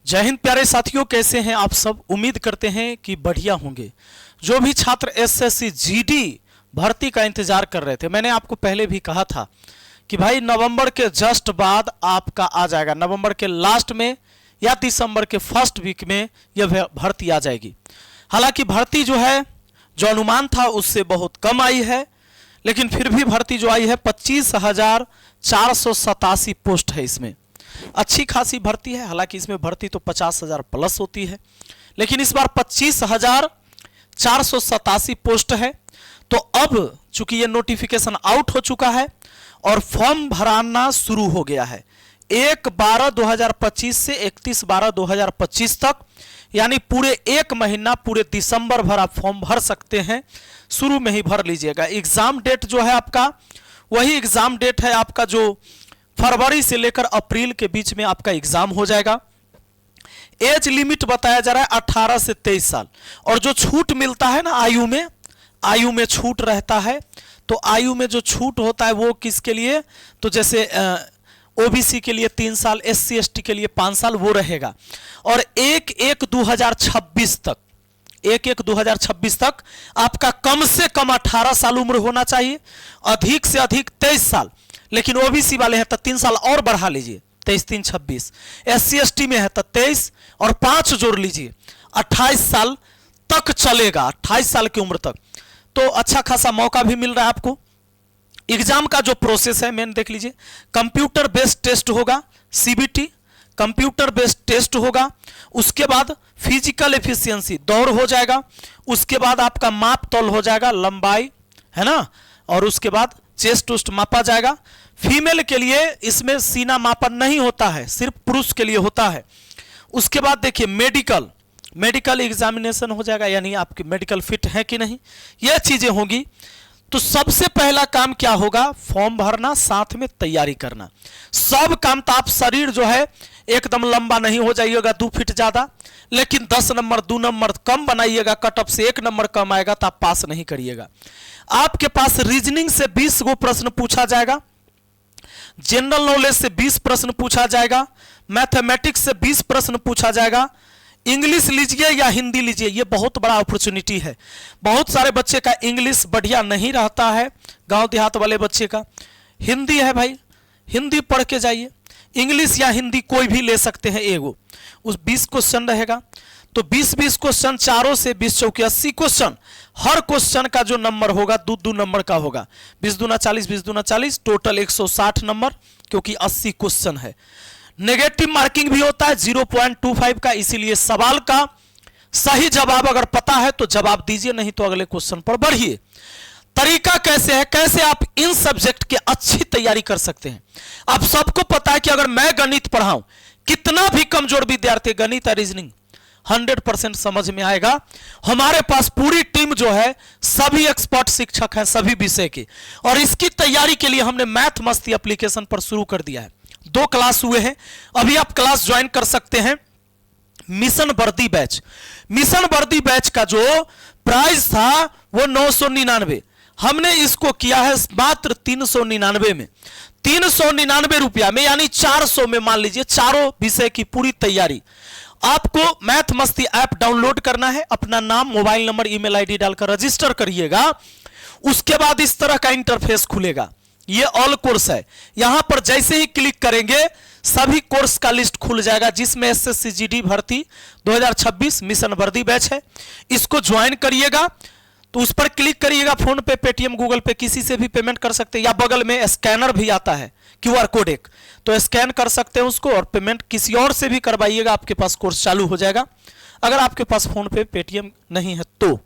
जय हिंद प्यारे साथियों, कैसे हैं आप सब। उम्मीद करते हैं कि बढ़िया होंगे। जो भी छात्र एसएससी जीडी भर्ती का इंतजार कर रहे थे, मैंने आपको पहले भी कहा था कि भाई नवंबर के जस्ट बाद आपका आ जाएगा, नवंबर के लास्ट में या दिसंबर के फर्स्ट वीक में यह भर्ती आ जाएगी। हालांकि भर्ती जो है, जो अनुमान था उससे बहुत कम आई है, लेकिन फिर भी भर्ती जो आई है 25,487 पोस्ट है। इसमें अच्छी खासी भर्ती है। हालांकि इसमें भर्ती तो 50,000 प्लस होती है, लेकिन इस बार 25,487 पोस्ट है। तो अब चूंकि ये नोटिफिकेशन आउट हो चुका है और फॉर्म भराना शुरू हो गया है 1/12/2025 से 31/12/2025 तक, यानी पूरे एक महीना, पूरे दिसंबर भर आप फॉर्म भर सकते हैं। शुरू में ही भर लीजिएगा। एग्जाम डेट जो है आपका, वही एग्जाम डेट है आपका जो फरवरी से लेकर अप्रैल के बीच में आपका एग्जाम हो जाएगा। एज लिमिट बताया जा रहा है 18 से 23 साल। और जो छूट मिलता है ना आयु में छूट रहता है, तो आयु में जो छूट होता है वो किसके लिए, तो जैसे ओबीसी के लिए 3 साल, SC ST के लिए 5 साल वो रहेगा। और 1/1/2026 तक 1/1/2026 तक आपका कम से कम 18 साल उम्र होना चाहिए, अधिक से अधिक 23 साल। लेकिन ओबीसी वाले हैं तो 3 साल और बढ़ा लीजिए, 23 3 26। SC ST में है तो 23 और 5 जोड़ लीजिए, 28 साल तक चलेगा, 28 साल की उम्र तक। तो अच्छा खासा मौका भी मिल रहा है आपको। एग्जाम का जो प्रोसेस है मेन देख लीजिए। कंप्यूटर बेस्ड टेस्ट होगा, CBT कंप्यूटर बेस्ड टेस्ट होगा। उसके बाद फिजिकल एफिशिएंसी दौड़ हो जाएगा। उसके बाद आपका माप तौल हो जाएगा, लंबाई है ना, और उसके बाद चेस्ट उस्ट मापा जाएगा। फीमेल के लिए इसमें सीना मापन नहीं होता है, सिर्फ पुरुष के लिए होता है। उसके बाद देखिए मेडिकल एग्जामिनेशन हो जाएगा, यानी आपकी मेडिकल फिट है कि नहीं, यह चीजें होंगी। तो सबसे पहला काम क्या होगा, फॉर्म भरना, साथ में तैयारी करना। सब काम तो आप शरीर जो है एकदम लंबा नहीं हो जाइएगा 2 फीट ज्यादा, लेकिन 10 नंबर 2 नंबर कम बनाइएगा, कटअप से 1 नंबर कम आएगा तो आप पास नहीं करिएगा। आपके पास रीजनिंग से 20 गो प्रश्न पूछा जाएगा, जनरल नॉलेज से 20 प्रश्न पूछा जाएगा, मैथमेटिक्स से 20 प्रश्न पूछा जाएगा। इंग्लिश लीजिए या हिंदी लीजिए, ये बहुत बड़ा अपॉर्चुनिटी है। बहुत सारे बच्चे का इंग्लिश बढ़िया नहीं रहता है, गांव देहात वाले बच्चे का। हिंदी है भाई, हिंदी पढ़ के जाइए। इंग्लिश या हिंदी कोई भी ले सकते हैं एगो। उस 20 क्वेश्चन रहेगा, तो 20 क्वेश्चन, चारों से 20 चौके 80 क्वेश्चन। हर क्वेश्चन का जो नंबर होगा 2 नंबर का होगा। 20 दूना 40, 20 दूना 40, टोटल 160 नंबर, क्योंकि 80 क्वेश्चन है। नेगेटिव मार्किंग भी होता है 0.25 का, इसीलिए सवाल का सही जवाब अगर पता है तो जवाब दीजिए, नहीं तो अगले क्वेश्चन पर बढ़िए। तरीका कैसे है, कैसे आप इन सब्जेक्ट की अच्छी तैयारी कर सकते हैं। आप सबको पता है कि अगर मैं गणित पढ़ाऊं, कितना भी कमजोर विद्यार्थी गणित और रीजनिंग 100% समझ में आएगा। हमारे पास पूरी टीम जो है, सभी एक्सपर्ट शिक्षक हैं सभी विषय के, और इसकी तैयारी के लिए हमने मैथ मस्ती एप्लीकेशन पर शुरू कर दिया है। 2 क्लास हुए हैं, अभी आप क्लास ज्वाइन कर सकते हैं। मिशन वर्दी बैच, मिशन वर्दी बैच का जो प्राइस था वो 999, हमने इसको किया है मात्र 399 में। 399 रुपया में, यानी 400 में मान लीजिए चारों विषय की पूरी तैयारी। आपको मैथ मस्ती ऐप डाउनलोड करना है, अपना नाम, मोबाइल नंबर, ईमेल आईडी डालकर रजिस्टर करिएगा। उसके बाद इस तरह का इंटरफेस खुलेगा। ये ऑल कोर्स है, यहां पर जैसे ही क्लिक करेंगे सभी कोर्स का लिस्ट खुल जाएगा, जिसमें एसएससी जीडी भर्ती 2026 मिशन वर्दी बैच है। इसको ज्वाइन करिएगा, तो उस पर क्लिक करिएगा। फोन पे, पेटीएम, गूगल पे किसी से भी पेमेंट कर सकते हैं, या बगल में स्कैनर भी आता है, QR कोड एक, तो स्कैन कर सकते हैं उसको, और पेमेंट किसी और से भी करवाइएगा, आपके पास कोर्स चालू हो जाएगा। अगर आपके पास फोन पे, पेटीएम नहीं है तो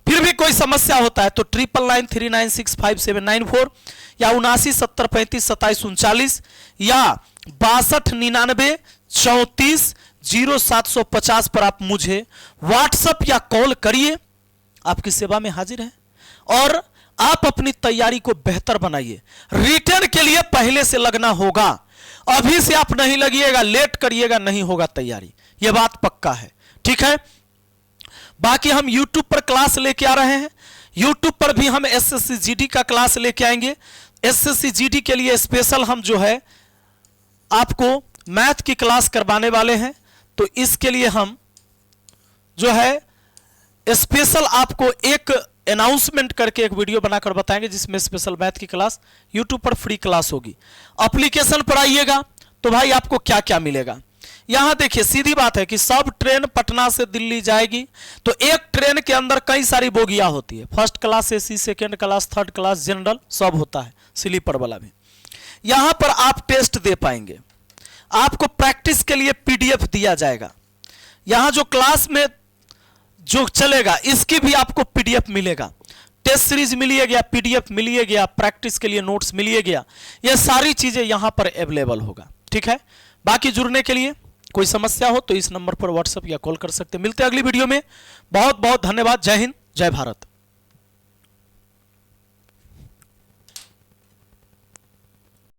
फिर भी कोई समस्या होता है तो 9993965794 या 7970352739 या 629934300750 पर आप मुझे व्हाट्सएप या कॉल करिए। आपकी सेवा में हाजिर है, और आप अपनी तैयारी को बेहतर बनाइए। रिटर्न के लिए पहले से लगना होगा, अभी से आप नहीं लगिएगा, लेट करिएगा नहीं होगा तैयारी, यह बात पक्का है, ठीक है। बाकी हम YouTube पर क्लास लेके आ रहे हैं, YouTube पर भी हम एसएससी जीडी का क्लास लेके आएंगे। एसएससी जीडी के लिए स्पेशल हम जो है आपको मैथ की क्लास करवाने वाले हैं, तो इसके लिए हम जो है स्पेशल आपको एक अनाउंसमेंट करके एक वीडियो बनाकर बताएंगे, जिसमें स्पेशल मैथ की क्लास यूट्यूब पर फ्री क्लास होगी। एप्लीकेशन पर आइएगा तो भाई आपको क्या क्या मिलेगा। यहां देखिए सीधी बात है कि सब ट्रेन पटना से दिल्ली जाएगी, तो एक ट्रेन के अंदर कई सारी बोगियां होती है, first class AC, second class, third class, general सब होता है, स्लीपर वाला भी। यहां पर आप टेस्ट दे पाएंगे, आपको प्रैक्टिस के लिए पीडीएफ दिया जाएगा। यहां जो क्लास में जो चलेगा इसकी भी आपको पीडीएफ मिलेगा, टेस्ट सीरीज मिलिए गया, पीडीएफ मिलिए गया, प्रैक्टिस के लिए नोट्स मिलिए गया, ये सारी चीजें यहां पर अवेलेबल होगा। ठीक है, बाकी जुड़ने के लिए कोई समस्या हो तो इस नंबर पर व्हाट्सएप या कॉल कर सकते हैं। मिलते हैं अगली वीडियो में। बहुत बहुत धन्यवाद। जय हिंद, जय भारत।